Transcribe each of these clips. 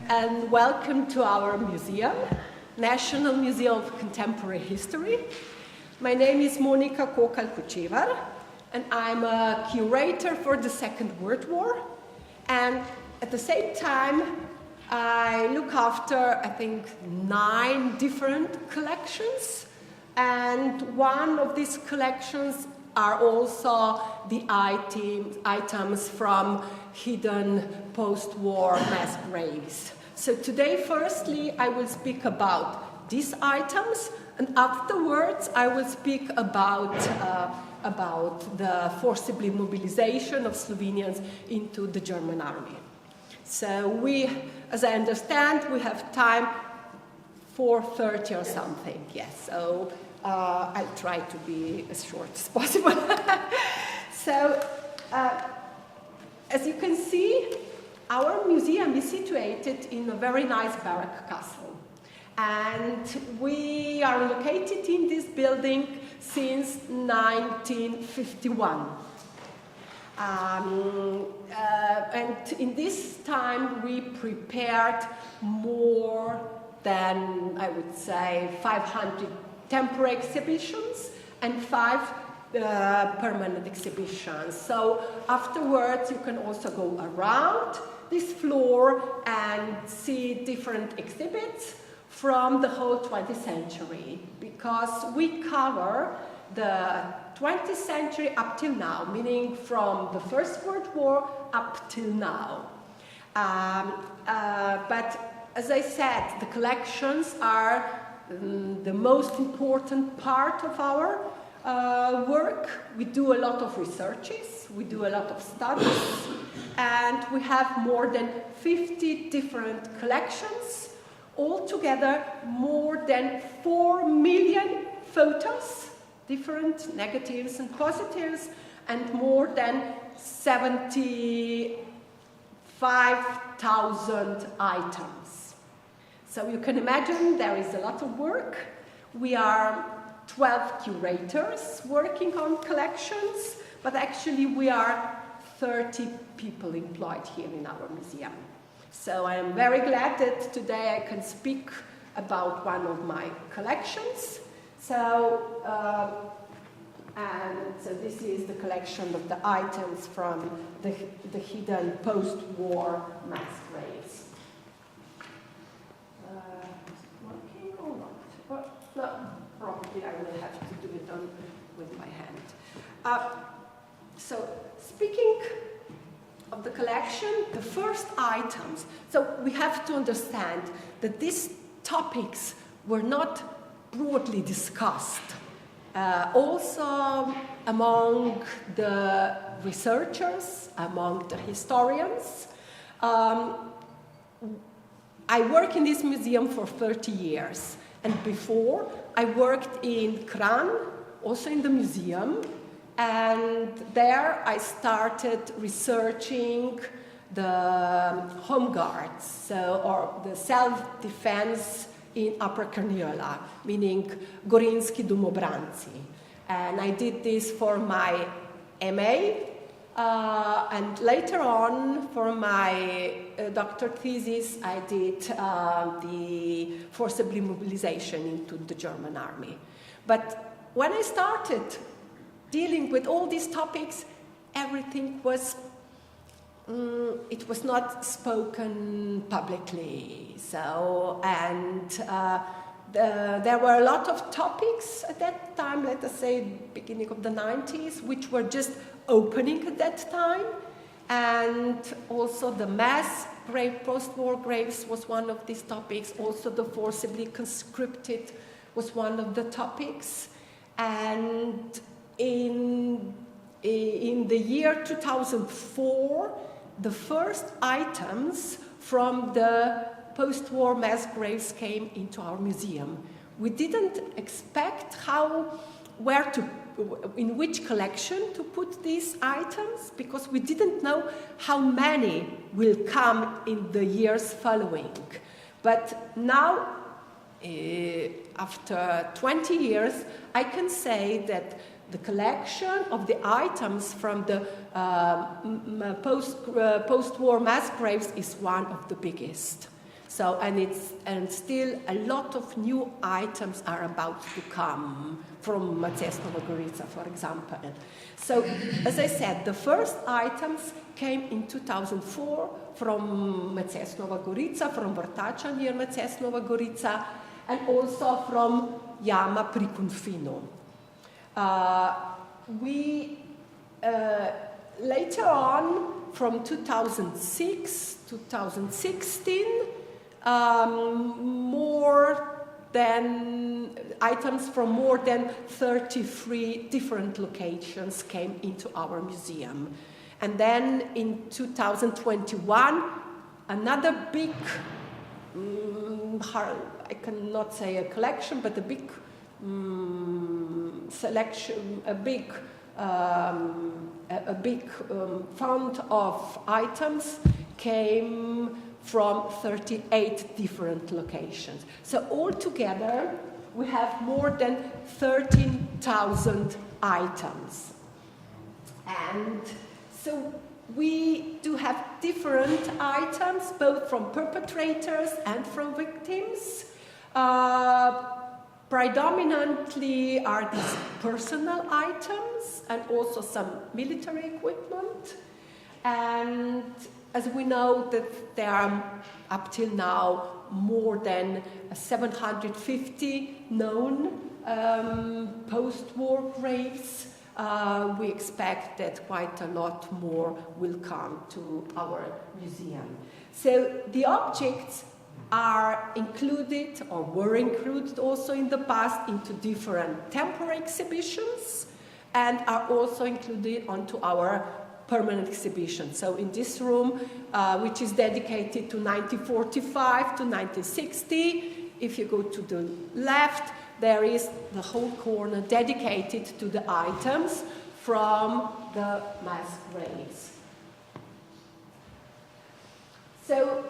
and welcome to our museum, National Museum of Contemporary History. My name is Monika Kocevar, and I'm a curator for the Second World War. And at the same time, I look after, I think, 9 different collections. And one of these collections are also the items from hidden post-war mass graves. So today, firstly, I will speak about these items, and afterwards I will speak about the forcibly mobilization of Slovenians into the German army. So we, as I understand, we have time for 30 or something, yes. So I'll try to be as short as possible. So, as you can see, our museum is situated in a very nice barrack castle. And we are located in this building since 1951. And in this time, we prepared more than, I would say, 500 temporary exhibitions and 5 permanent exhibitions. So afterwards, you can also go around this floor and see different exhibits from the whole 20th century, because we cover the 20th century up till now, meaning from the First World War up till now. But as I said, the collections are the most important part of our work. We do a lot of researches, we do a lot of studies, and we have more than 50 different collections. Altogether, more than 4 million photos, different negatives and positives, and more than 75,000 items. So you can imagine there is a lot of work. We are 12 curators working on collections, but actually we are 30 people employed here in our museum. So I am very glad that today I can speak about one of my collections. So this is the collection of the items from the hidden post-war mass graves. Working or not? No, probably I will have to do it with my hand. So speaking of the collection, the first items. So we have to understand that these topics were not broadly discussed. Also among the researchers, among the historians. I work in this museum for 30 years. And before, I worked in Kranj, also in the museum. And there I started researching the home guards, or the self-defense in Upper Carniola, meaning Gorinski domobranci. And I did this for my MA, and later on, for my doctoral thesis, I did the forcibly mobilization into the German army. But when I started dealing with all these topics, everything was, it was not spoken publicly. So, and there were a lot of topics at that time, let us say beginning of the 90s, which were just opening at that time. And also the mass grave, post-war graves was one of these topics. Also the forcibly conscripted was one of the topics. And in the year 2004, the first items from the post-war mass graves came into our museum. We didn't expect in which collection to put these items, because we didn't know how many will come in the years following. But now, after 20 years, I can say that the collection of the items from the post-war mass graves is one of the biggest. So, and still a lot of new items are about to come from Macesnova Gorica, for example. So, as I said, the first items came in 2004 from Macesnova Gorica, from Vrtača near Macesnova Gorica, and also from Jama pri Confinu. Later on, from 2006, 2016, items from more than 33 different locations came into our museum. And then in 2021, another big, I cannot say a collection, but a big selection, a big fund of items came from 38 different locations. So altogether, we have more than 13,000 items. And so we do have different items, both from perpetrators and from victims. Predominantly are these personal items and also some military equipment. And as we know that there are up till now more than 750 known post-war graves, we expect that quite a lot more will come to our museum. So the objects are included or were included also in the past into different temporary exhibitions and are also included onto our permanent exhibition. So in this room, which is dedicated to 1945 to 1960, if you go to the left, there is the whole corner dedicated to the items from the mass graves. So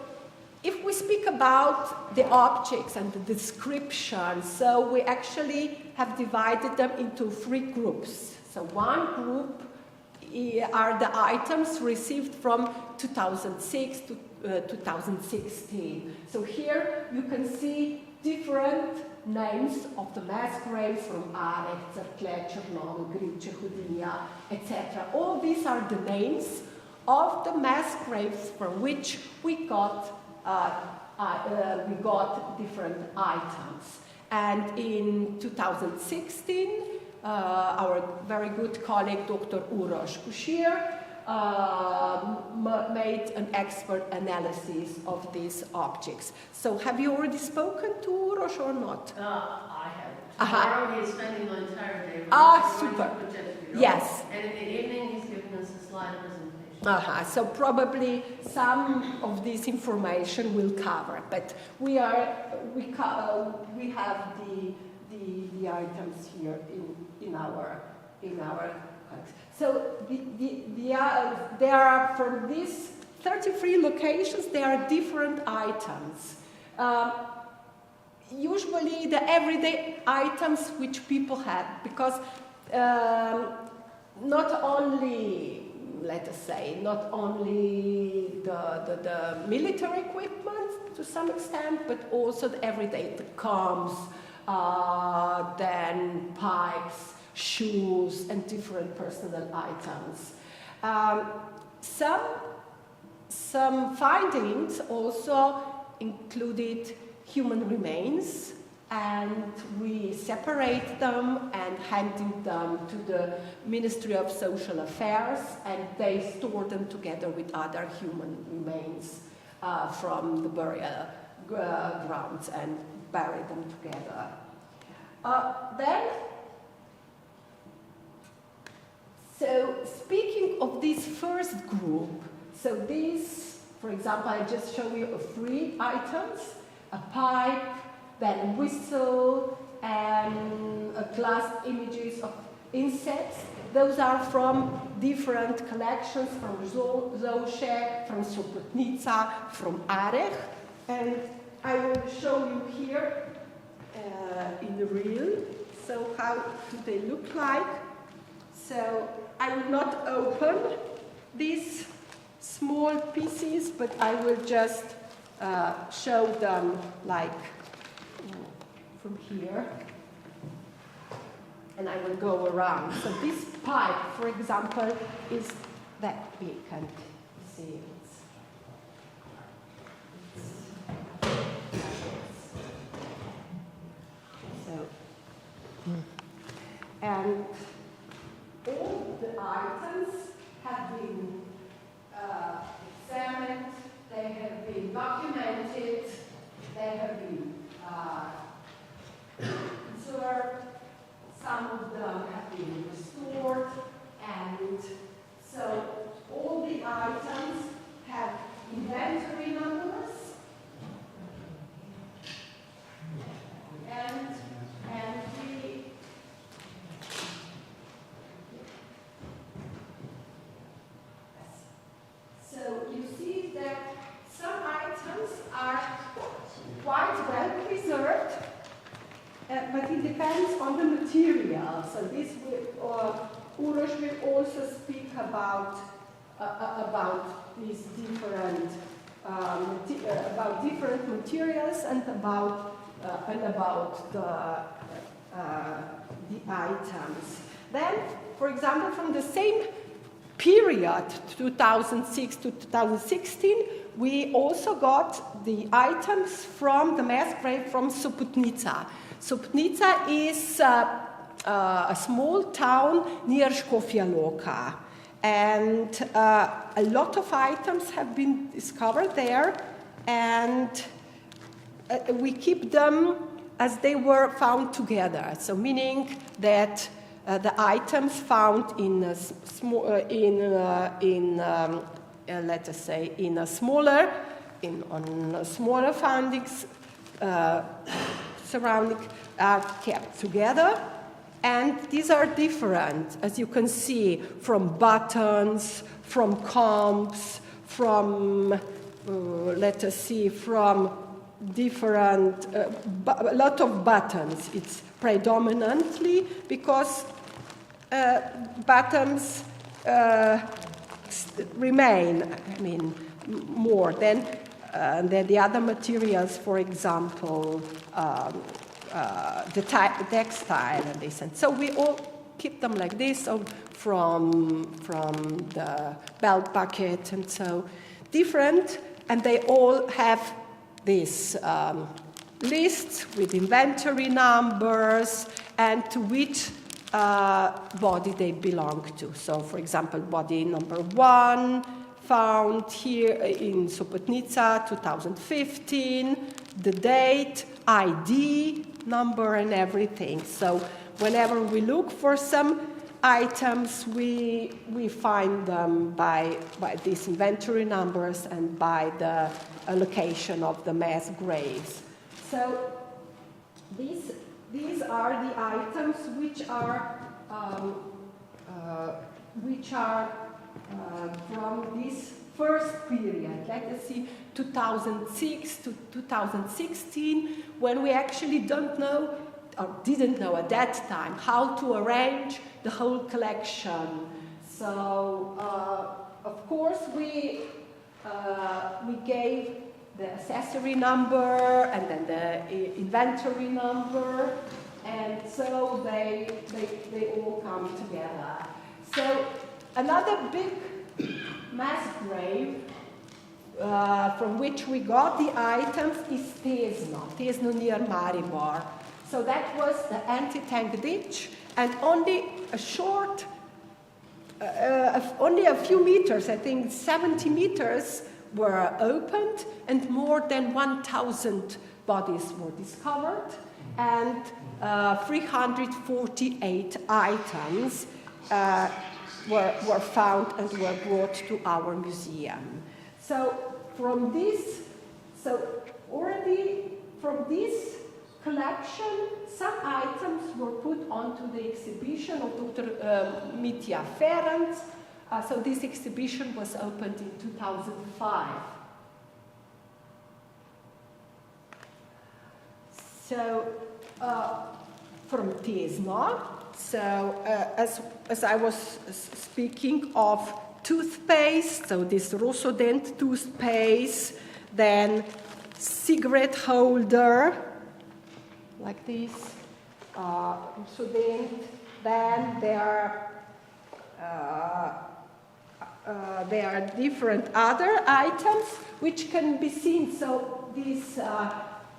if we speak about the objects and the description, so we actually have divided them into three groups. So one group are the items received from 2006 to 2016. So here you can see different names of the mass graves from Arek, Cerklje, Črnomelj, Griče, Hudinja, etc. All these are the names of the mass graves from which we got different items. And in 2016, our very good colleague, Dr. Uroš Kušir, made an expert analysis of these objects. So have you already spoken to Uroš or not? I have. Tomorrow he's spending the entire day. Super. Yes. And in the evening he's giving us a slide presentation. So probably some of this information will cover, but we have the items here in our. So there are from these 33 locations there are different items. Usually the everyday items which people have, because not only, let us say, not only the military equipment to some extent, but also the everyday, the combs, then pipes, shoes, and different personal items. Some findings also included human remains, and we separate them and handed them to the Ministry of Social Affairs, and they store them together with other human remains from the burial grounds and bury them together. So speaking of this first group, so these, for example, I just show you 3 items, a pipe, then a whistle, and a glass images of insects. Those are from different collections, from Zoše, from Sopotnica, from Arek, and I will show you here in the reel. So how do they look like? So I will not open these small pieces, but I will just show them like from here. And I will go around. So this pipe, for example, is that big, and see and all the items have been examined, they have been documented, they have been conserved, some of them have been restored, and so all the items have inventory numbers, and we so you see that some items are quite well preserved, but it depends on the material. So this will, Uroš will also speak about these different about different materials and about the items. Then, for example, from the same period, 2006 to 2016, we also got the items from the mass grave from Sopotnica. Sopotnica is a small town near Škofja Loka, and a lot of items have been discovered there, and we keep them as they were found together. So meaning that the items found in a let us say in a smaller foundings surrounding are kept together, and these are different, as you can see, from buttons, from combs, from let us see, from different a lot of buttons. It's predominantly because buttons remain, I mean, more than the other materials, for example, the textile and this. And so we all keep them like this, so from the belt bucket, and so different, and they all have this lists with inventory numbers and to which body they belong to. So, for example, body number 1 found here in Sopotnica, 2015, the date, ID, number, and everything. So, whenever we look for some items, we find them by these inventory numbers and by the location of the mass graves. So these are the items which are from this first period. Let us see, 2006 to 2016, when we actually didn't know at that time how to arrange the whole collection. So of course we gave the accessory number and then the inventory number, and so they all come together. So another big mass grave from which we got the items is Tesno near Maribor. So that was the anti-tank ditch, and only a short, only a few meters, I think 70 meters, were opened, and more than 1,000 bodies were discovered, and 348 items were found and were brought to our museum. So from this collection, some items were put onto the exhibition of Dr. Mitja Ferenc. So this exhibition was opened in 2005. So from Tesno, so as I was speaking of toothpaste, so this Rosodent toothpaste, then cigarette holder, like this. So then there are different other items which can be seen. So these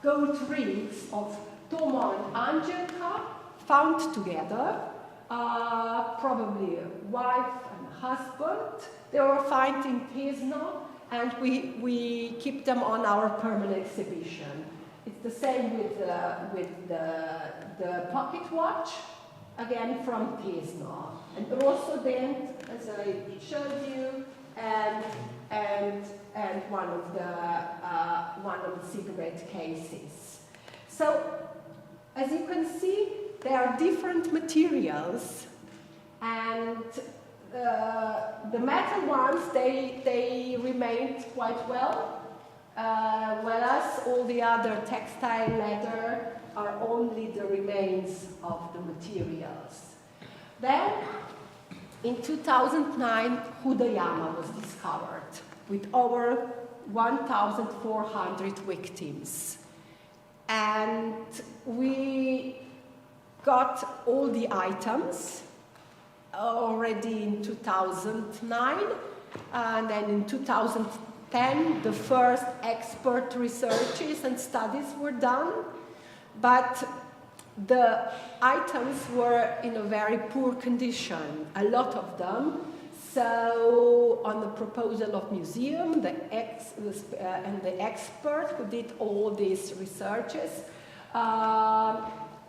gold rings of Toma and Angelka found together, probably a wife and a husband. They were found in Pesno, and we keep them on our permanent exhibition. It's the same with the pocket watch, again from Pesno. And also then, as I showed you, and one of the cigarette cases. So, as you can see, there are different materials, and the metal ones, they remained quite well, whereas all the other textile leather are only the remains of the materials. Then, in 2009, Huda Jama was discovered with over 1,400 victims. And we got all the items already in 2009, and then in 2010 the first expert researches and studies were done, but the items were in a very poor condition, a lot of them. So on the proposal of museum, and the expert who did all these researches,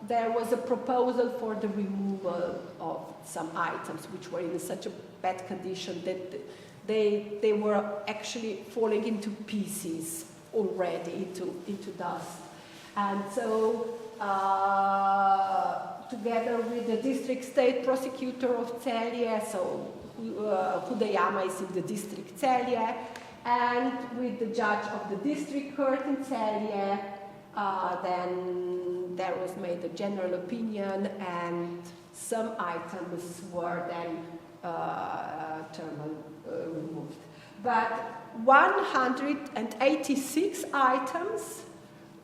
there was a proposal for the removal of some items which were in such a bad condition that they were actually falling into pieces already, into dust. And so, together with the district state prosecutor of Celje, so Huda Jama is in the district Celje, and with the judge of the district court in Celje, then there was made a general opinion, and some items were then removed. But 186 items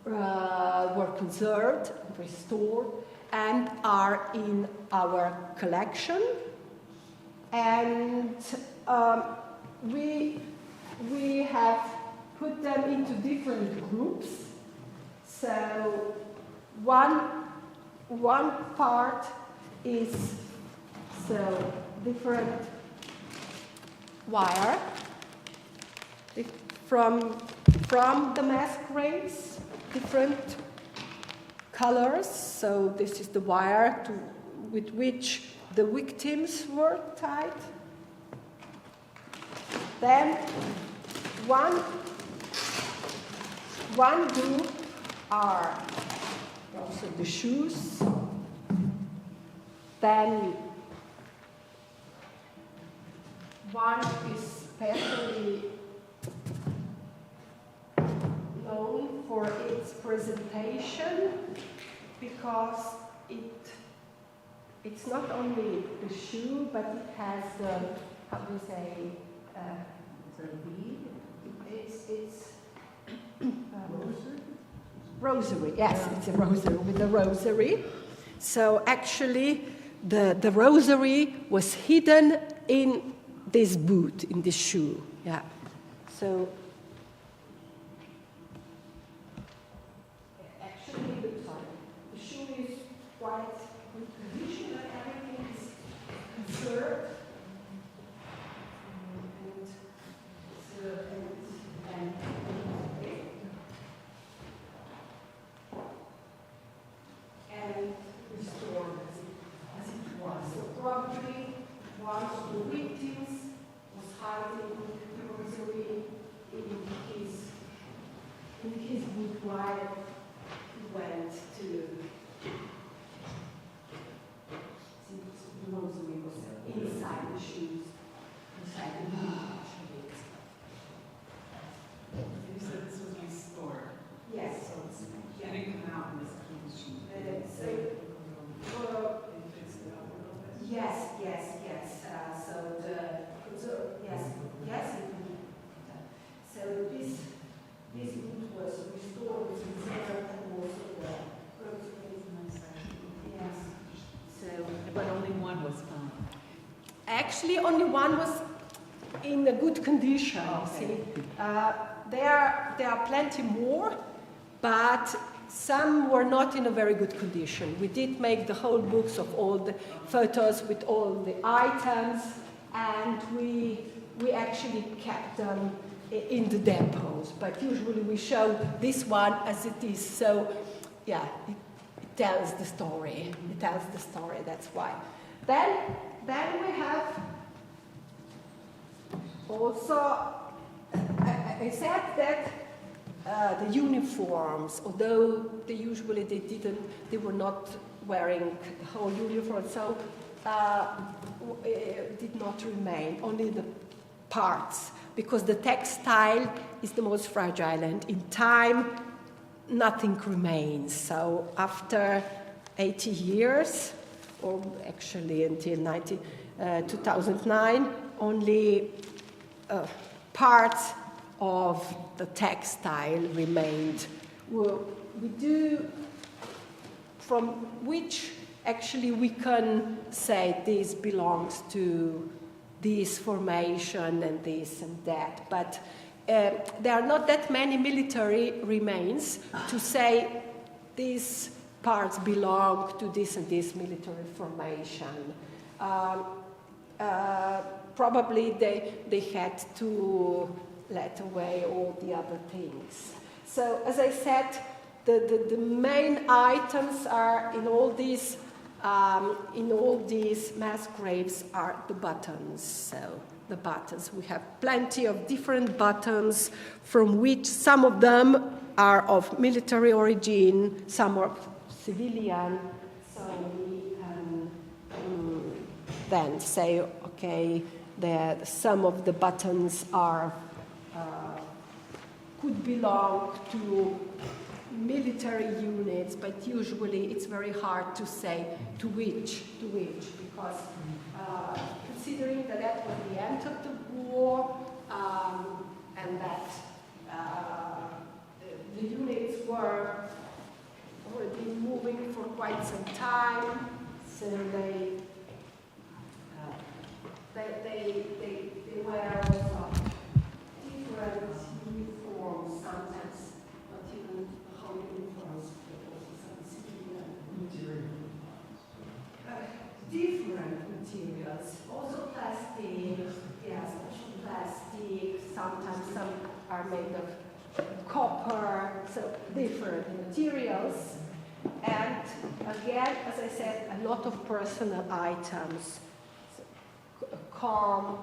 were conserved, restored, and are in our collection. And we have put them into different groups. So one part is different wire from the masquerades, different colors. So this is the wire with which the victims were tied. Then one group are also the shoes. Then one is especially known for its presentation because it's not only the shoe, but it has the, how do you say, it's rosary. Yes, it's a rosary with a rosary. So actually, the rosary was hidden in this boot, in this shoe. Yeah. So actually, the shoe is quite good condition, and everything is conserved. And restored as it was. So probably one of the victims was hiding the rosary in his boot while he went to. The rosary was inside the shoes, inside the boot. You said this was restored. Yes. So it's getting them out in this condition. Yes. So this Actually, only one was in a good condition. See, there are plenty more, but some were not in a very good condition. We did make the whole books of all the photos with all the items, and we actually kept them in the depots. But usually we show this one as it is. So, yeah, it tells the story. It tells the story. That's why. Then we have also. I said that the uniforms, although they were not wearing the whole uniform, so did not remain, only the parts, because the textile is the most fragile, and in time, nothing remains. So after 80 years, or actually until 2009, only parts of the textile remained. We do, from which actually we can say this belongs to this formation and this and that, but there are not that many military remains to say these parts belong to this and this military formation. Probably they had to let away all the other things. So, as I said, the main items are in all these mass graves are the buttons. So, the buttons. We have plenty of different buttons, from which some of them are of military origin, some are civilian. So we can then say, okay, that some of the buttons are could belong to military units, but usually it's very hard to say to which, because considering that was the end of the war, and that the units were already moving for quite some time, so they were also different uniforms, sometimes not even whole uniforms, but also some civilian different materials, also plastic, special plastic, sometimes some are made of copper, so different materials. And again, as I said, a lot of personal items, so a comb,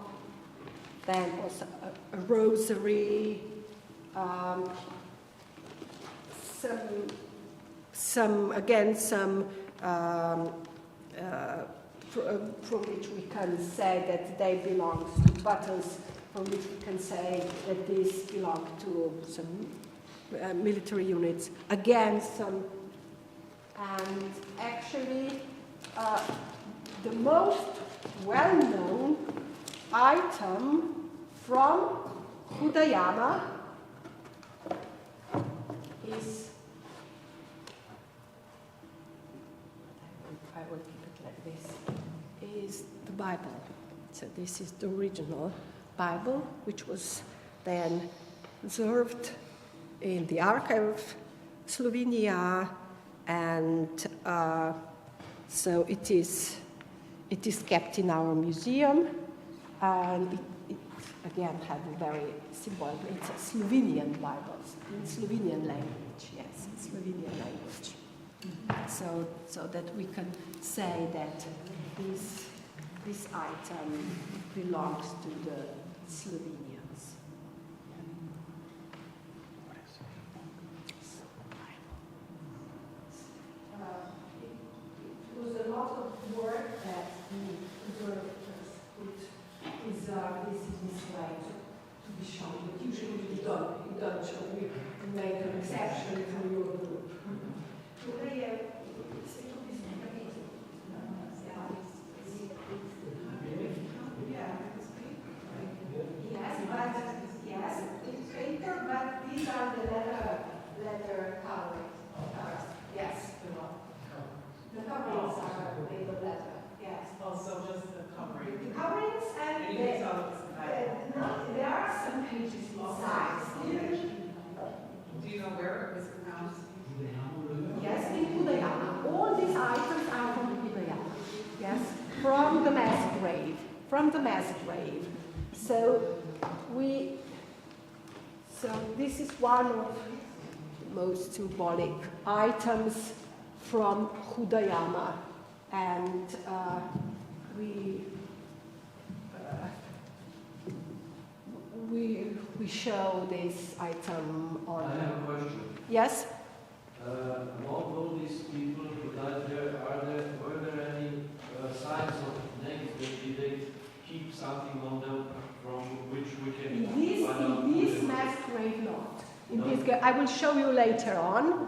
then also a rosary, some from which we can say that they belong to buttons, from which we can say that these belong to some military units. Again, some, and actually the most well-known item from Huda Jama is, I will keep it like this, is the Bible. So this is the original Bible, which was then preserved in the archive of Slovenia, and so it is kept in our museum, and it again had a very symbolic, it's a Slovenian Bible, in Slovenian language, yes, in Slovenian language. So that we can say that this item belongs to the Slovenians. It was a lot of work that the preservators could preserve this in this way to be shown, but usually you don't show. We make an exception for your group. Yes, from the mass grave. So this is one of the most symbolic items from Huda Jama, and we show this item on. I have a question. Yes. Among all these people who died there, were there any signs of names that did they keep something on them from which we can find out? In this mass grave, not. I will show you later on.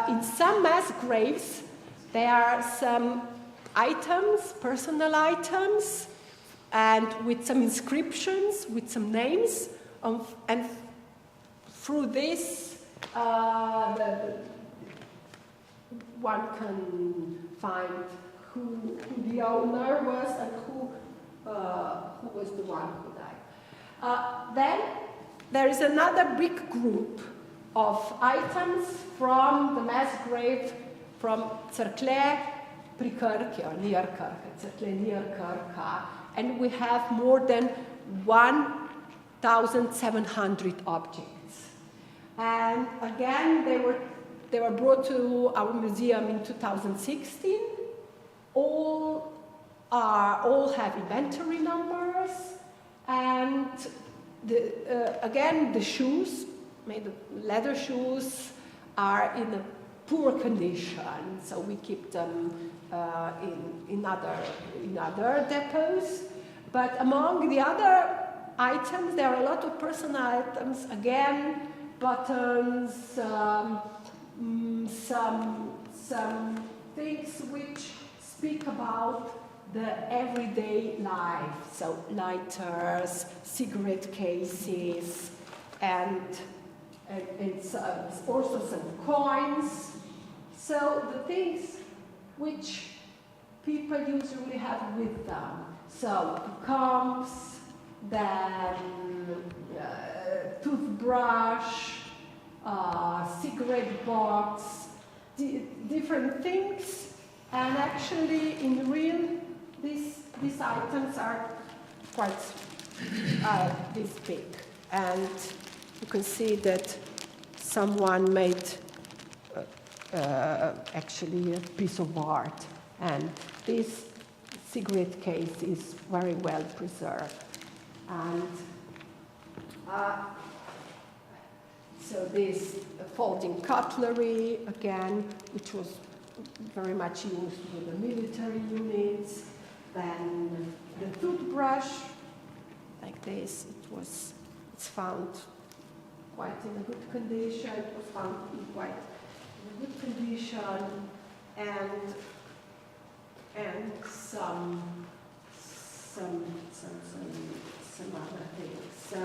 In some mass graves, there are some items, personal items, and with some inscriptions, with some names, and through this, one can find who the owner was and who was the one who died. Then there is another big group of items from the mass grave from Cerklje pri Krki, or near Krka, Cerklje near Krka, and we have more than 1,700 objects. And again, they were brought to our museum in 2016. All have inventory numbers, and again the shoes, made of leather shoes, are in a poor condition. So we keep them in other depots. But among the other items, there are a lot of personal items. Again, buttons, some things which speak about the everyday life. So lighters, cigarette cases, and also some coins. So the things which people usually have with them. So combs, then toothbrush, cigarette box, different things. And actually, in real, these items are quite this big. And you can see that someone made actually a piece of art. And this cigarette case is very well preserved. And so this folding cutlery, again, which was very much used with the military units. Then the toothbrush, like this, it's found quite in a good condition. It was found in quite in a good condition, and some other things. So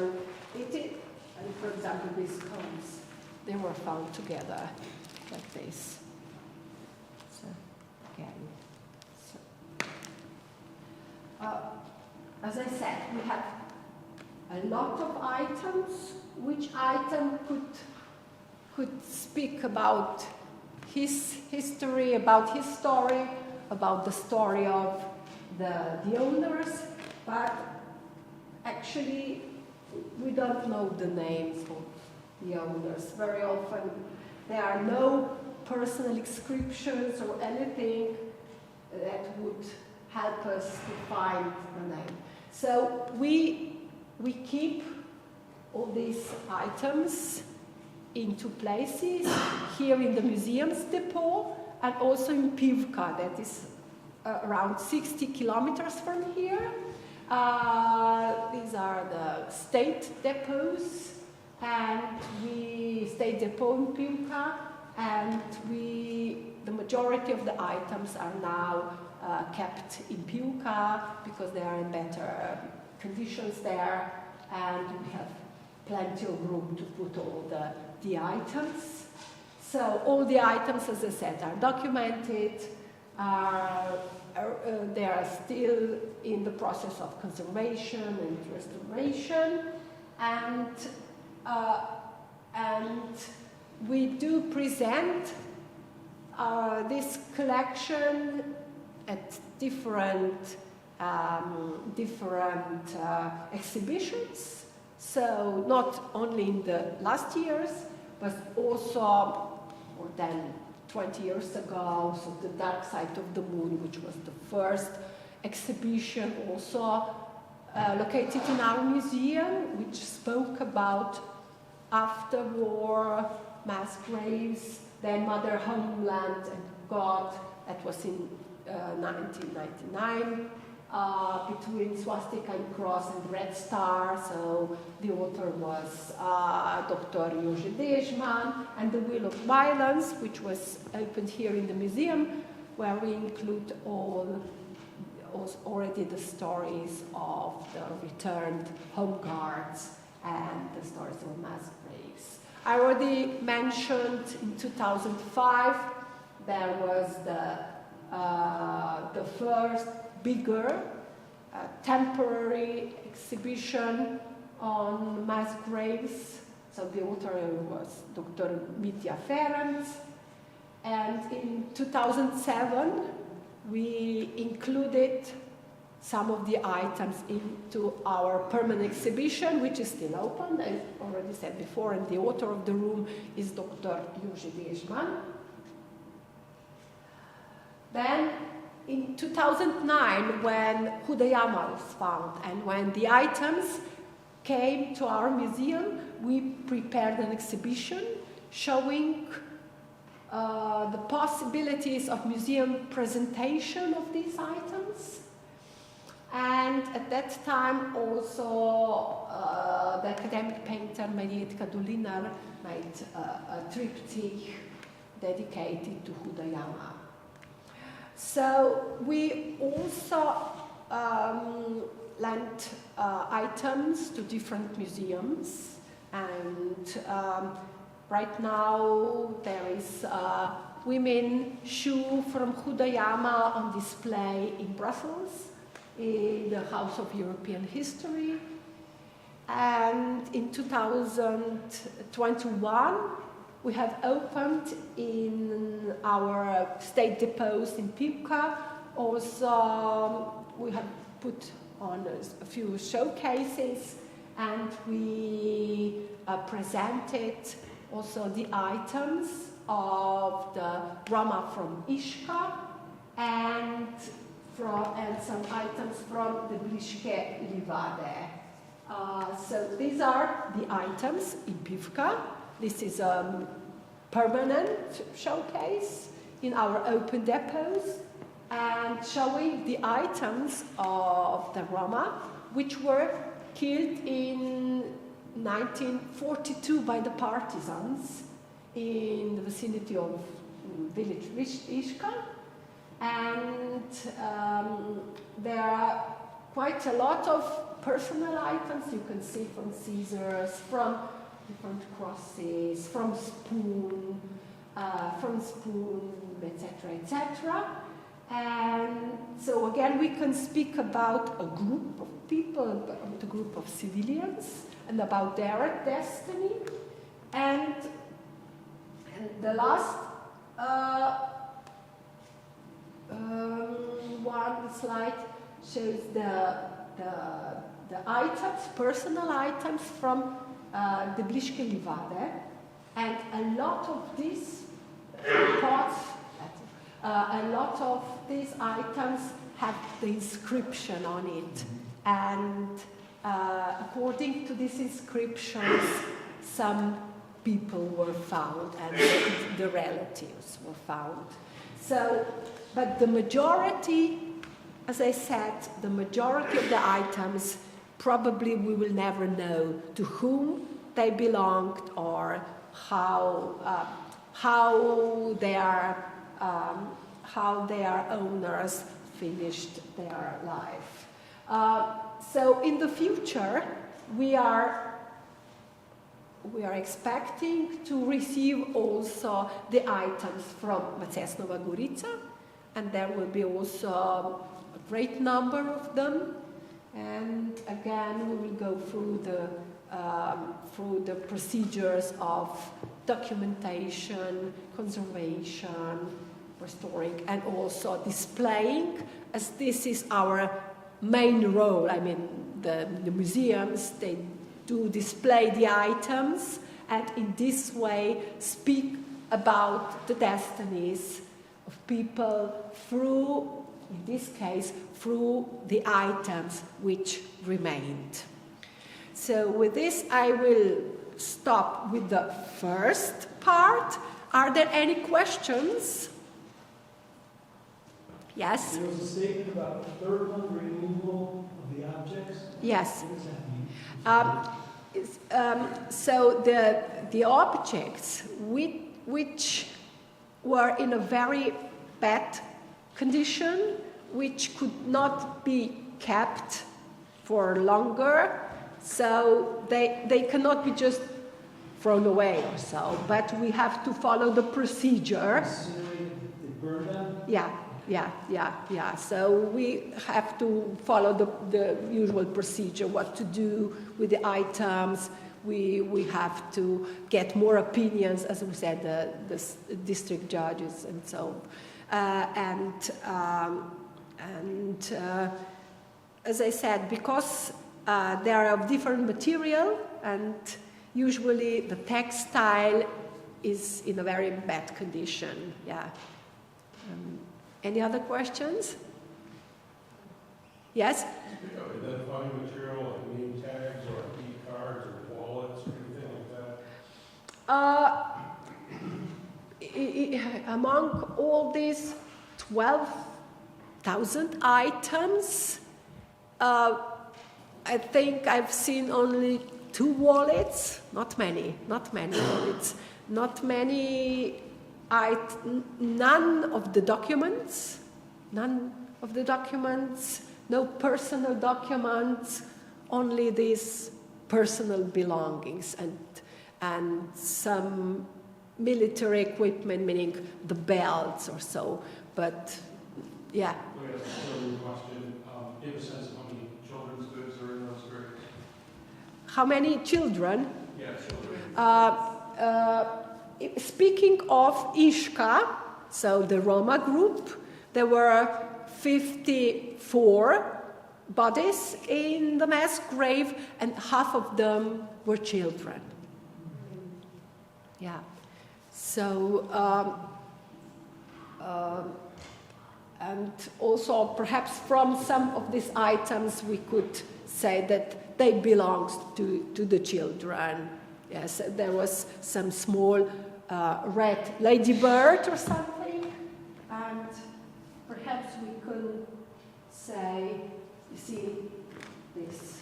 it is, and for example, these combs, they were found together like this. So again, as I said, we have a lot of items. Which item could speak about his history, about his story, about the story of the owners, but actually we don't know the names of the owners. Very often there are no personal inscriptions or anything that would help us to find the name. So we keep all these items in two places, here in the museum's depot and also in Pivka, that is around 60 kilometers from here. These are the state depots, and state depot in Pivka, and the majority of the items are now kept in Pivka because they are in better conditions there, and we have plenty of room to put all the items. So all the items, as I said, are documented. They are still in the process of conservation and restoration, and we do present this collection at different exhibitions. So not only in the last years, but also more than 20 years ago, so the Dark Side of the Moon, which was the first exhibition also located in our museum, which spoke about after-war mass graves, their mother homeland and God. That was in 1999, between swastika and cross and red star. So the author was Dr. Huda Jama, and The Wheel of Violence, which was opened here in the museum, where we include already the stories of the returned home guards and the stories of mass graves. I already mentioned in 2005 there was the first bigger temporary exhibition on mass graves. So the author was Dr. Mitja Ferenc. And in 2007 we included some of the items into our permanent exhibition, which is still open, as already said before, and the author of the room is Dr. Huda Jama. Then in 2009, when Huda Jama was found and when the items came to our museum, we prepared an exhibition showing the possibilities of museum presentation of these items. And at that time also the academic painter Marietka Doliner made a triptych dedicated to Huda Jama. So we also lent items to different museums, and right now there is a women's shoe from Huda Jama on display in Brussels, in the House of European History. And in 2021, we have opened in our state depots in Pivka. Also, we have put on a few showcases, and we presented also the items of the Roma from Ishka and some items from the Bliske Livade. So these are the items in Pivka. This is a permanent showcase in our open depots, and showing the items of the Roma, which were killed in 1942 by the Partisans in the vicinity of village Ishka. And there are quite a lot of personal items you can see, from scissors, from different crosses, from spoon, etc., etc. And so again, we can speak about a group of people, about a group of civilians, and about their destiny. And the last one slide shows the items, personal items from the Bliske Livade, and a lot of these pots, a lot of these items have the inscription on it, and according to these inscriptions, some people were found and the relatives were found. So, but the majority, as I said, the majority of the items, probably we will never know to whom they belonged or how their owners finished their life. So in the future, we are expecting to receive also the items from Macesas Nova Gorica, and there will be also a great number of them. And again, we will go through the procedures of documentation, conservation, restoring and also displaying, as this is our main role. I mean, the museums, they do display the items and in this way speak about the destinies of people through, in this case, through the items which remained. So with this, I will stop with the first part. Are there any questions? Yes? There was a statement about the third one, removal of the objects. Yes. What does that mean? So the objects which were in a very bad condition, which could not be kept for longer, so they cannot be just thrown away or so, but we have to follow the procedure. They burn them? Yeah. So we have to follow the usual procedure, what to do with the items. We have to get more opinions, as we said, the district judges and so on. As I said, because they are of different material and usually the textile is in a very bad condition. Yeah. Any other questions? Yes? Identifying material like name tags or ID cards or wallets or anything like that? Among all these 12,000 items, I think I've seen only 2 wallets, not many wallets, not many. None of the documents, no personal documents, only these personal belongings and some military equipment, meaning the belts or so. But yeah. We have a children's question. Do you have a sense of how many children's goods are in those crates? How many children? Yeah, children. Speaking of Ishka, so the Roma group, there were 54 bodies in the mass grave, and half of them were children. Yeah. So, and also perhaps from some of these items we could say that they belonged to the children. Yes, there was some small red ladybird or something, and perhaps we could say, you see, this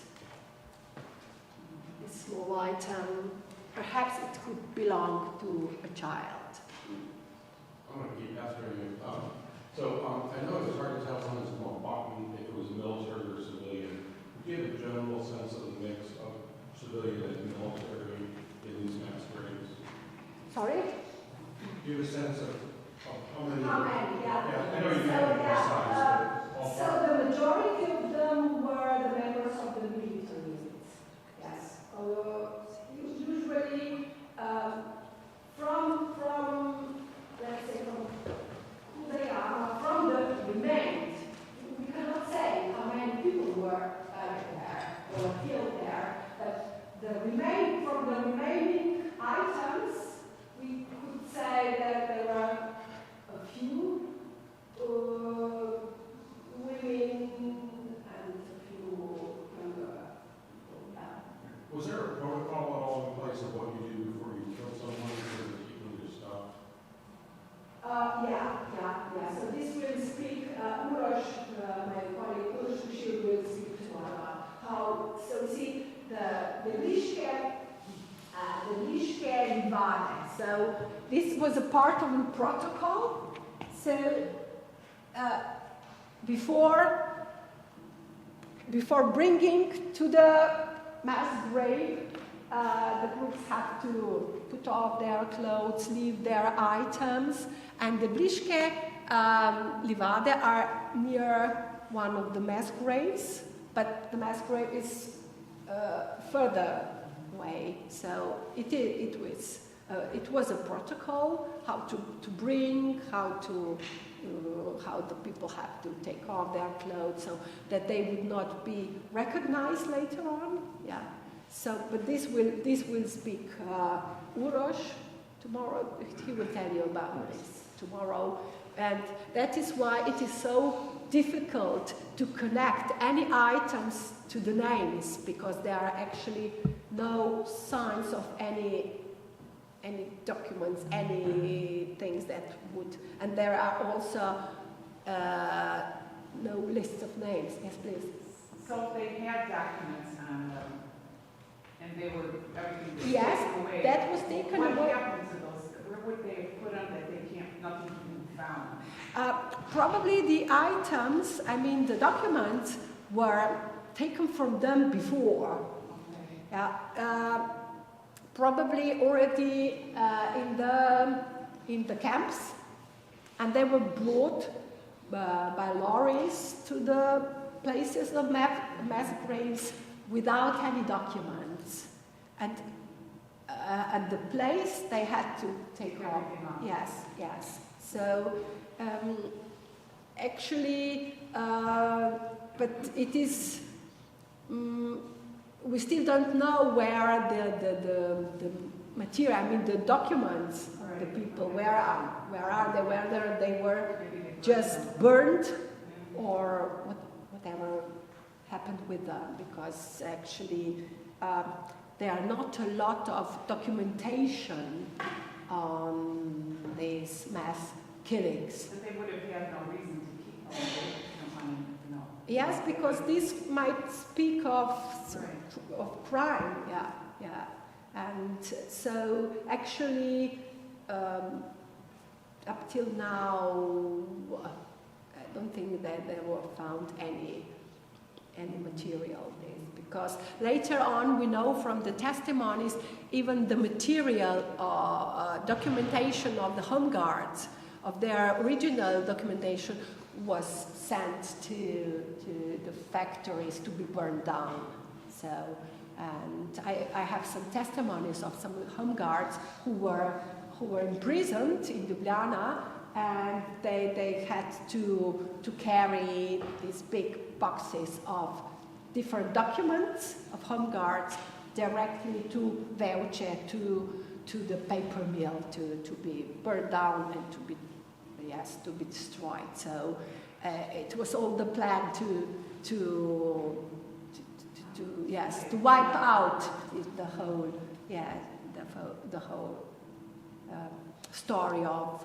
small item, perhaps it could belong to a child. I'm going to keep asking you. I know it's hard to tell when it's more button if it was military or civilian. Do you have a general sense of the mix of civilian and military in these mass graves? Sorry? Do you have a sense of how many? Yeah. I know you can't precise. So the majority of them were the members of the military units. Yes. Usually from let's say from Huda Jama, from the remains. We cannot say how many people were there or killed there, but from the remaining items, we could say that there were a few women and a few younger people. Was there a protocol at all in place of what you do before you kill someone or keep your stuff? Yeah. So this will speak, Urosh, my colleague Urosh, she will speak to how, so you see, the Liške Livade. So this was a part of the protocol. So before bringing to the mass grave, the groups have to put off their clothes, leave their items, and the Liške Livade are near one of the mass graves, but the mass grave is further away, so it was it was a protocol, how to bring, how the people have to take off their clothes so that they would not be recognized later on. Yeah. So, but this will speak Uroš tomorrow. He will tell you about this tomorrow, and that is why it is so difficult to connect any items to the names, because there are actually no signs of any documents, any things that would, and there are also no lists of names. Yes, please. So they had documents on them, and they were, everything was Yes, taken away. that was taken What away. happened to those? Where would they have put them that they can't, nothing can be found? Probably the items, I mean the documents, were taken from them before. Okay. Probably already in the camps, and they were brought by lorries to the places of mass graves without any documents, and the place they had to take off. Yes. So actually, but it is. We still don't know where the material, I mean the documents, the people, where are they, whether they were just burned or whatever happened with them, because actually there are not a lot of documentation on these mass killings. But they would have had no reason to keep them. No. Yes, because this might speak of crime, yeah. And so actually, up till now, I don't think that there were found any material there, because later on we know from the testimonies, even the material documentation of the home guards, of their original documentation, was sent to the factories to be burned down. So, and I have some testimonies of some home guards who were imprisoned in Ljubljana, and they had to carry these big boxes of different documents of home guards directly to Veuce, to the paper mill, to be burned down and to be destroyed. So it was all the plan to wipe out the whole story of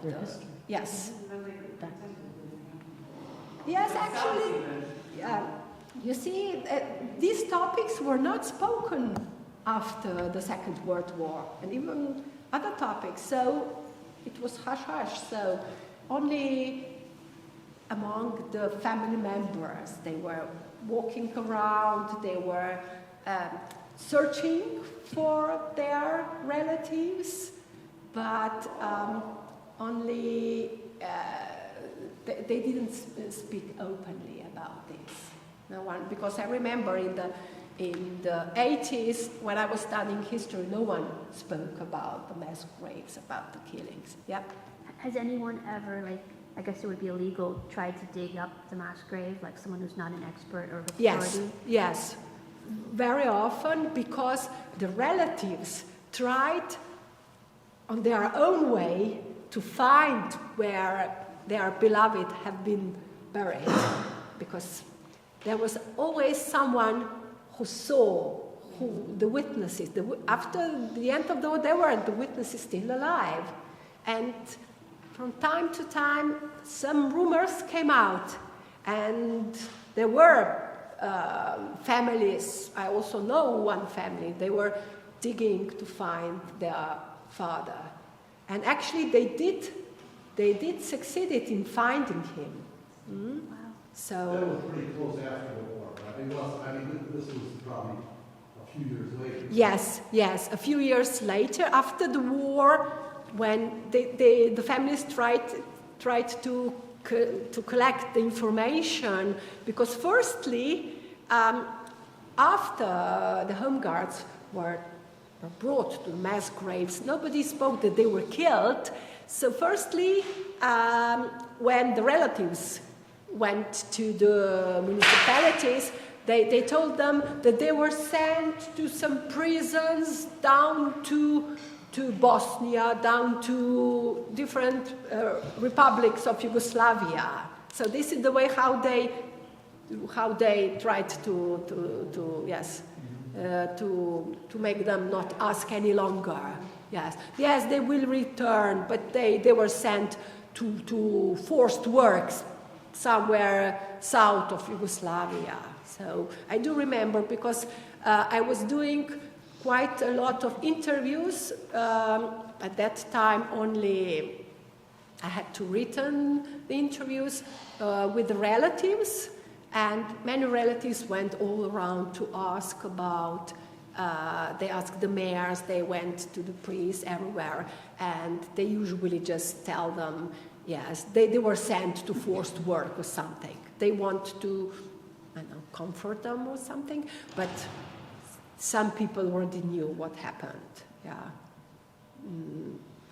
the history. Yes. Yes, actually, you see, these topics were not spoken after the Second World War, and even other topics. So it was hush-hush. So only among the family members, they were walking around, they were searching for their relatives, but only they didn't speak openly about this. No one, because I remember in the 80s, when I was studying history, no one spoke about the mass graves, about the killings. Yeah. Has anyone ever, I guess it would be illegal, tried to dig up the mass grave, like someone who's not an expert or authority? Yes. Very often, because the relatives tried on their own way to find where their beloved have been buried, because there was always someone who saw, the witnesses. After the end of the war, there were the witnesses still alive, and from time to time, some rumors came out, and there were families. I also know one family. They were digging to find their father, and actually they did succeed in finding him. Mm? Wow. So that was pretty close after the war, right? This was probably a few years later. Yes, a few years later, after the war, when the families tried to collect the information, because firstly, after the home guards were were brought to the mass graves, nobody spoke that they were killed. So firstly, when the relatives went to the municipalities, they told them that they were sent to some prisons down to Bosnia, down to different republics of Yugoslavia. So this is the way how they tried to make them not ask any longer. Yes, they will return, but they were sent to forced works somewhere south of Yugoslavia. So I do remember because I was doing quite a lot of interviews. At that time only I had to written the interviews with the relatives, and many relatives went all around to ask about, they asked the mayors, they went to the priests everywhere, and they usually just tell them, yes, they were sent to forced work or something. They want to, I don't know, comfort them or something, but some people already knew what happened,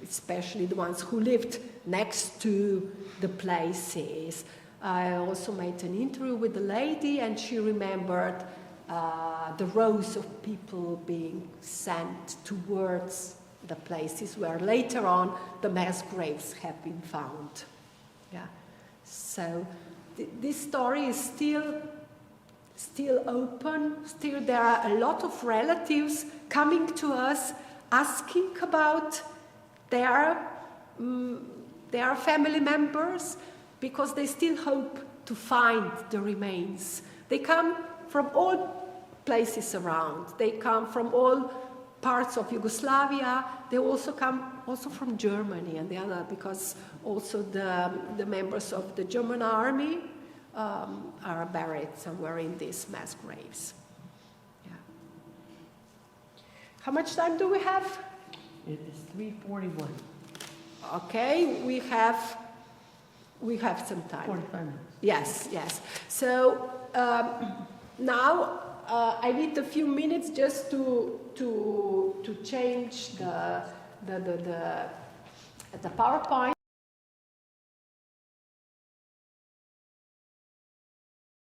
especially the ones who lived next to the places. I also made an interview with a lady, and she remembered the rows of people being sent towards the places where later on the mass graves have been found. So this story is still open. Still there are a lot of relatives coming to us asking about their family members, because they still hope to find the remains. They come from all places around. They come from all parts of Yugoslavia. They also come from Germany and the other, because also the members of the German army are buried somewhere in these mass graves. How much time do we have? It is 3:41. Okay, we have some time. 45 minutes. Yes. So now I need a few minutes just to change the PowerPoint.